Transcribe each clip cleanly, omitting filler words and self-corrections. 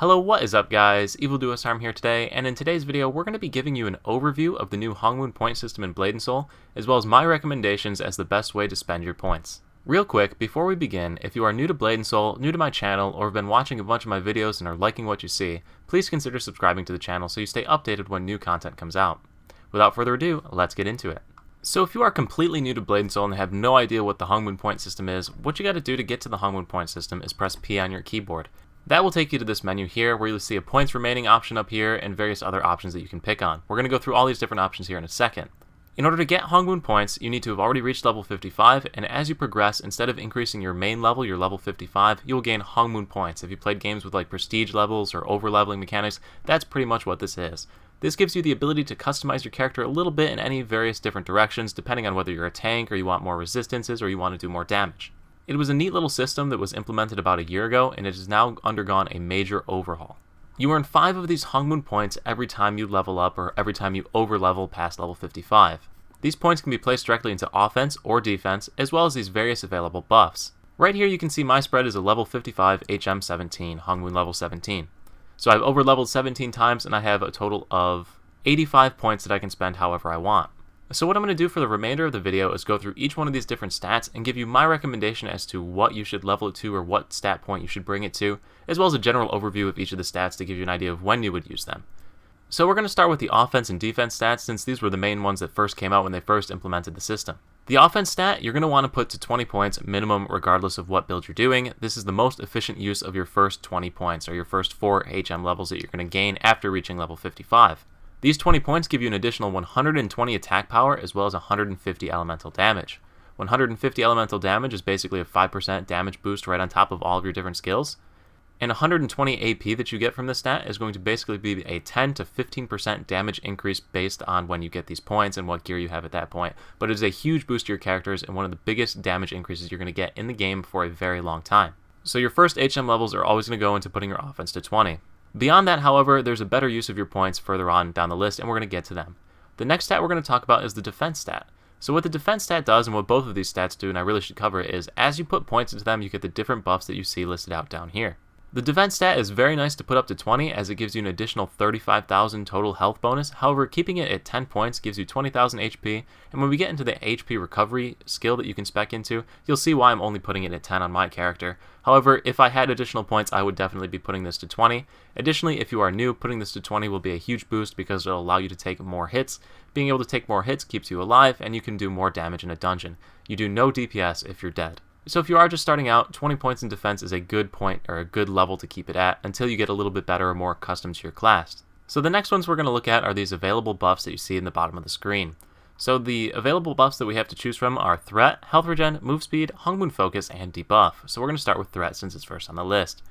Hello, what is up guys? Evildoer here today, and in today's video we're going to be giving you an overview of the new Hyung point system in Blade & Soul, as well as my recommendations as the best way to spend your points. Real quick, before we begin, if you are new to Blade & Soul, new to my channel, or have been watching a bunch of my videos and are liking what you see, please consider subscribing to the channel so you stay updated when new content comes out. Without further ado, let's get into it. So if you are completely new to Blade & Soul and have no idea what the Hyung point system is, what you got to do to get to the Hyung point system is press P on your keyboard. That will take you to this menu here where you'll see a points remaining option up here and various other options that you can pick on. We're going to go through all these different options here in a second. In order to get Hyung points, you need to have already reached level 55, and as you progress, instead of increasing your main level, your level 55, you will gain Hyung points. If you played games with like prestige levels or over-leveling mechanics, that's pretty much what this is. This gives you the ability to customize your character a little bit in any various different directions, depending on whether you're a tank or you want more resistances or you want to do more damage. It was a neat little system that was implemented about a year ago, and it has now undergone a major overhaul. You earn 5 of these Hyung points every time you level up or every time you over-level past level 55. These points can be placed directly into offense or defense, as well as these various available buffs. Right here you can see my spread is a level 55 HM17, Hyung level 17. So I've over-leveled 17 times, and I have a total of 85 points that I can spend however I want. So what I'm going to do for the remainder of the video is go through each one of these different stats and give you my recommendation as to what you should level it to or what stat point you should bring it to, as well as a general overview of each of the stats to give you an idea of when you would use them. So we're going to start with the offense and defense stats, since these were the main ones that first came out when they first implemented the system. The offense stat you're going to want to put to 20 points minimum regardless of what build you're doing. This is the most efficient use of your first 20 points, or your first 4 HM levels that you're going to gain after reaching level 55. These 20 points give you an additional 120 attack power as well as 150 elemental damage. 150 elemental damage is basically a 5% damage boost right on top of all of your different skills. And 120 AP that you get from this stat is going to basically be a 10 to 15% damage increase based on when you get these points and what gear you have at that point. But it is a huge boost to your characters and one of the biggest damage increases you're going to get in the game for a very long time. So your first HM levels are always going to go into putting your offense to 20. Beyond that, however, there's a better use of your points further on down the list, and we're going to get to them. The next stat we're going to talk about is the defense stat. So what the defense stat does, and what both of these stats do, and I really should cover it, is as you put points into them, you get the different buffs that you see listed out down here. The defense stat is very nice to put up to 20, as it gives you an additional 35,000 total health bonus. However, keeping it at 10 points gives you 20,000 HP, and when we get into the HP recovery skill that you can spec into, you'll see why I'm only putting it at 10 on my character. However, if I had additional points, I would definitely be putting this to 20. Additionally, if you are new, putting this to 20 will be a huge boost because it'll allow you to take more hits. Being able to take more hits keeps you alive, and you can do more damage in a dungeon. You do no DPS if you're dead. So if you are just starting out, 20 points in defense is a good point or a good level to keep it at until you get a little bit better or more accustomed to your class. So the next ones we're going to look at are these available buffs that you see in the bottom of the screen. So the available buffs that we have to choose from are Threat, Health Regen, Move Speed, Hyung Focus, and Debuff. So we're going to start with Threat since it's first on the list.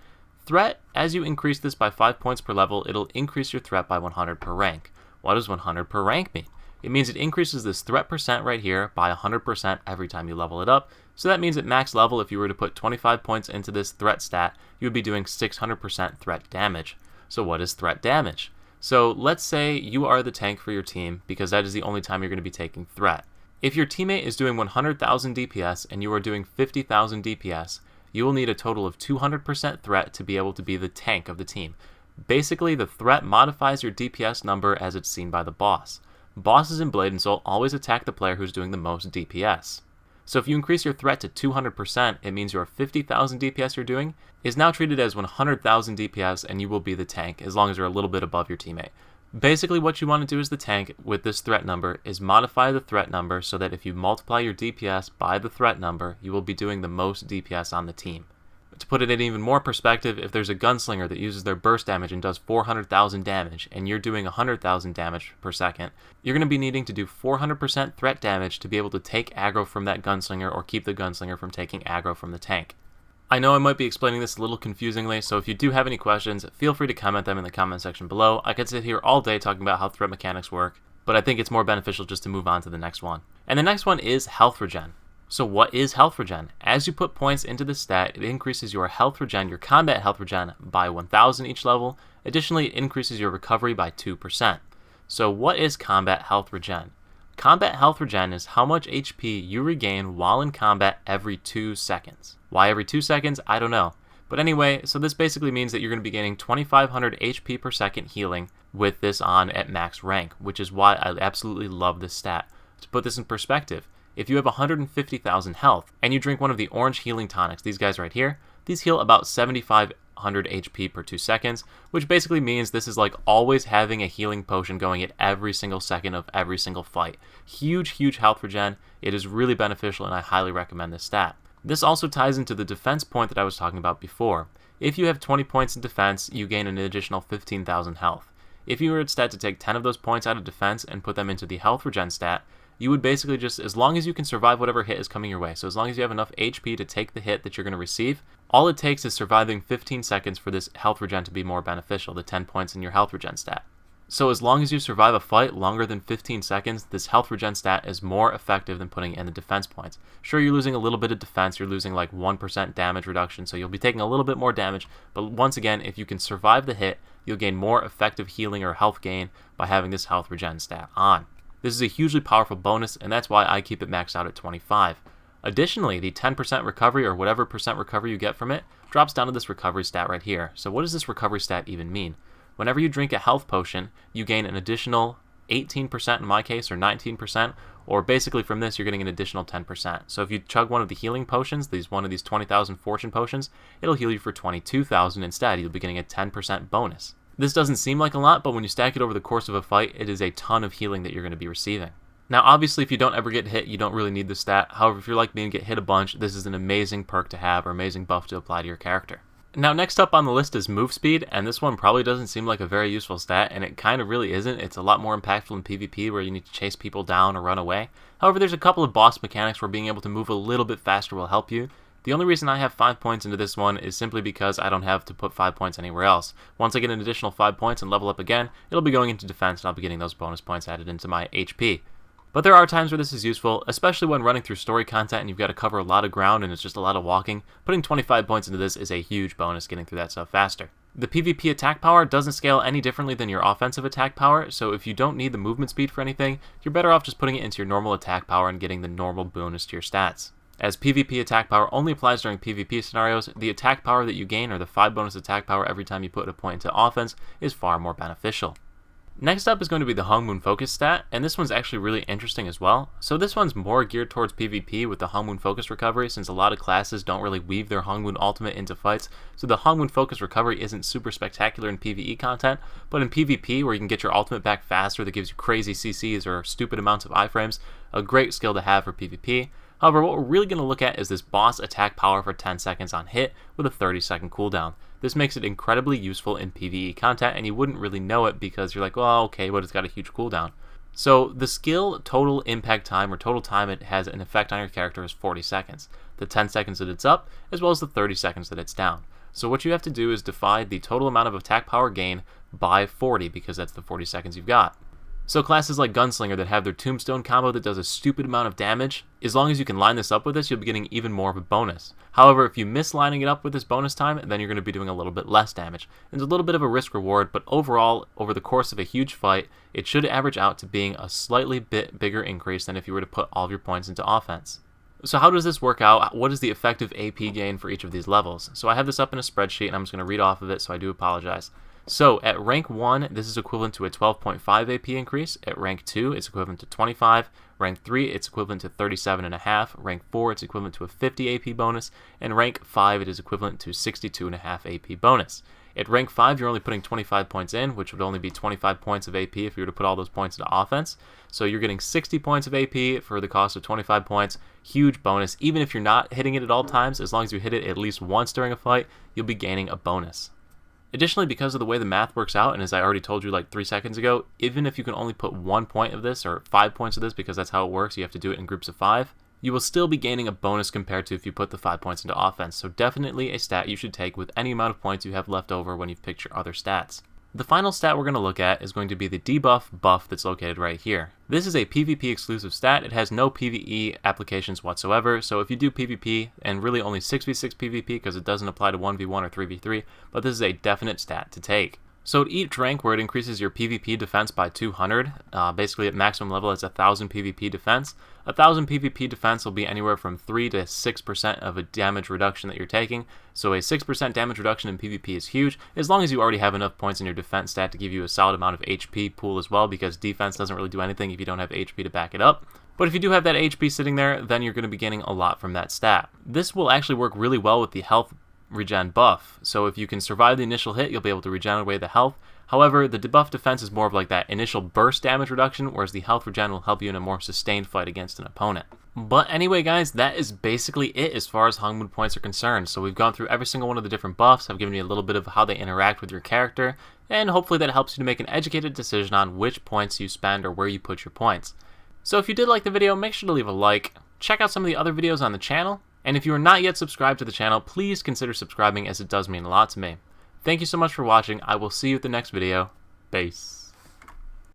Threat, as you increase this by 5 points per level, it'll increase your threat by 100 per rank. What does 100 per rank mean? It means it increases this threat percent right here by 100% every time you level it up. So that means at max level, if you were to put 25 points into this threat stat, you would be doing 600% threat damage. So what is threat damage? So let's say you are the tank for your team, because that is the only time you're going to be taking threat. If your teammate is doing 100,000 DPS and you are doing 50,000 DPS, you will need a total of 200% threat to be able to be the tank of the team. Basically, the threat modifies your DPS number as it's seen by the boss. Bosses in Blade & Soul always attack the player who's doing the most DPS. So if you increase your threat to 200%, it means your 50,000 DPS you're doing is now treated as 100,000 DPS, and you will be the tank as long as you're a little bit above your teammate. Basically what you want to do as the tank with this threat number is modify the threat number so that if you multiply your DPS by the threat number, you will be doing the most DPS on the team. To put it in even more perspective, if there's a gunslinger that uses their burst damage and does 400,000 damage, and you're doing 100,000 damage per second, you're going to be needing to do 400% threat damage to be able to take aggro from that gunslinger or keep the gunslinger from taking aggro from the tank. I know I might be explaining this a little confusingly, so if you do have any questions, feel free to comment them in the comment section below. I could sit here all day talking about how threat mechanics work, but I think it's more beneficial just to move on to the next one. And the next one is Health Regen. So what is Health Regen? As you put points into the stat, it increases your Health Regen, your Combat Health Regen, by 1,000 each level. Additionally, it increases your recovery by 2%. So what is Combat Health Regen? Combat Health Regen is how much HP you regain while in combat every 2 seconds. Why every 2 seconds? I don't know. But anyway, so this basically means that you're going to be gaining 2500 HP per second healing with this on at max rank, which is why I absolutely love this stat. To put this in perspective, if you have 150,000 health and you drink one of the orange healing tonics, these guys right here, these heal about 7,500 HP per 2 seconds, which basically means this is like always having a healing potion going at every single second of every single fight. Huge health regen. It is really beneficial and I highly recommend this stat. This also ties into the defense point that I was talking about before. If you have 20 points in defense, you gain an additional 15,000 health. If you were instead to take 10 of those points out of defense and put them into the health regen stat, you would basically just, as long as you can survive whatever hit is coming your way, so as long as you have enough HP to take the hit that you're going to receive, all it takes is surviving 15 seconds for this health regen to be more beneficial, the 10 points in your health regen stat. So as long as you survive a fight longer than 15 seconds, this health regen stat is more effective than putting in the defense points. Sure, you're losing a little bit of defense, you're losing like 1% damage reduction, so you'll be taking a little bit more damage, but once again, if you can survive the hit, you'll gain more effective healing or health gain by having this health regen stat on. This is a hugely powerful bonus, and that's why I keep it maxed out at 25. Additionally, the 10% recovery or whatever percent recovery you get from it drops down to this recovery stat right here. So what does this recovery stat even mean? Whenever you drink a health potion, you gain an additional 18% in my case, or 19%, or basically from this you're getting an additional 10%. So if you chug one of the healing potions, one of these 20,000 fortune potions, it'll heal you for 22,000 instead. You'll be getting a 10% bonus. This doesn't seem like a lot, but when you stack it over the course of a fight, it is a ton of healing that you're going to be receiving. Now obviously if you don't ever get hit, you don't really need this stat. However, if you're like me and get hit a bunch, this is an amazing perk to have or amazing buff to apply to your character. Now next up on the list is move speed, and this one probably doesn't seem like a very useful stat, and it kind of really isn't. It's a lot more impactful in PvP where you need to chase people down or run away. However, there's a couple of boss mechanics where being able to move a little bit faster will help you. The only reason I have 5 points into this one is simply because I don't have to put 5 points anywhere else. Once I get an additional 5 points and level up again, it'll be going into defense and I'll be getting those bonus points added into my HP. But there are times where this is useful, especially when running through story content and you've got to cover a lot of ground and it's just a lot of walking. Putting 25 points into this is a huge bonus getting through that stuff faster. The PvP attack power doesn't scale any differently than your offensive attack power, so if you don't need the movement speed for anything, you're better off just putting it into your normal attack power and getting the normal bonus to your stats. As PvP attack power only applies during PvP scenarios, the attack power that you gain, or the 5 bonus attack power every time you put a point into offense, is far more beneficial. Next up is going to be the Hyung Focus stat, and this one's actually really interesting as well. So this one's more geared towards PvP with the Hyung Focus recovery, since a lot of classes don't really weave their Hyung ultimate into fights, so the Hyung Focus recovery isn't super spectacular in PvE content, but in PvP where you can get your ultimate back faster that gives you crazy CCs or stupid amounts of iframes, a great skill to have for PvP. However, what we're really going to look at is this boss attack power for 10 seconds on hit with a 30-second cooldown. This makes it incredibly useful in PvE content, and you wouldn't really know it because you're like, well, okay, but it's got a huge cooldown. So the skill total impact time, or total time it has an effect on your character, is 40 seconds. The 10 seconds that it's up, as well as the 30 seconds that it's down. So what you have to do is divide the total amount of attack power gain by 40, because that's the 40 seconds you've got. So classes like Gunslinger that have their Tombstone combo that does a stupid amount of damage, as long as you can line this up with this, you'll be getting even more of a bonus. However, if you miss lining it up with this bonus time, then you're going to be doing a little bit less damage. It's a little bit of a risk reward, but overall, over the course of a huge fight, it should average out to being a slightly bit bigger increase than if you were to put all of your points into offense. So how does this work out? What is the effective AP gain for each of these levels? So I have this up in a spreadsheet, and I'm just going to read off of it, so I do apologize. So at rank 1, this is equivalent to a 12.5 AP increase. At rank 2, it's equivalent to 25. Rank 3, it's equivalent to 37.5. Rank 4, it's equivalent to a 50 AP bonus. And rank 5, it is equivalent to 62.5 AP bonus. At rank 5, you're only putting 25 points in, which would only be 25 points of AP if you were to put all those points into offense. So you're getting 60 points of AP for the cost of 25 points. Huge bonus. Even if you're not hitting it at all times, as long as you hit it at least once during a fight, you'll be gaining a bonus. Additionally, because of the way the math works out, and as I already told you like 3 seconds ago, even if you can only put 1 point of this, or 5 points of this, because that's how it works, you have to do it in groups of 5, you will still be gaining a bonus compared to if you put the 5 points into offense, so definitely a stat you should take with any amount of points you have left over when you've picked your other stats. The final stat we're going to look at is going to be the debuff buff that's located right here. This is a PvP exclusive stat. It has no PvE applications whatsoever, so if you do PvP, and really only 6v6 PvP because it doesn't apply to 1v1 or 3v3, but this is a definite stat to take. So at each rank where it increases your PvP defense by 200, basically at maximum level it's 1000 PvP defense. 1000 PvP defense will be anywhere from 3 to 6% of a damage reduction that you're taking. So a 6% damage reduction in PvP is huge, as long as you already have enough points in your defense stat to give you a solid amount of HP pool as well, because defense doesn't really do anything if you don't have HP to back it up. But if you do have that HP sitting there, then you're going to be gaining a lot from that stat. This will actually work really well with the health regen buff, so if you can survive the initial hit, you'll be able to regen away the health. However, the debuff defense is more of like that initial burst damage reduction, whereas the health regen will help you in a more sustained fight against an opponent. But anyway guys, that is basically it as far as Hongmoon points are concerned. So we've gone through every single one of the different buffs, I've given you a little bit of how they interact with your character, and hopefully that helps you to make an educated decision on which points you spend or where you put your points. So if you did like the video, make sure to leave a like, check out some of the other videos on the channel, and if you are not yet subscribed to the channel, please consider subscribing as it does mean a lot to me. Thank you so much for watching. I will see you at the next video. Peace.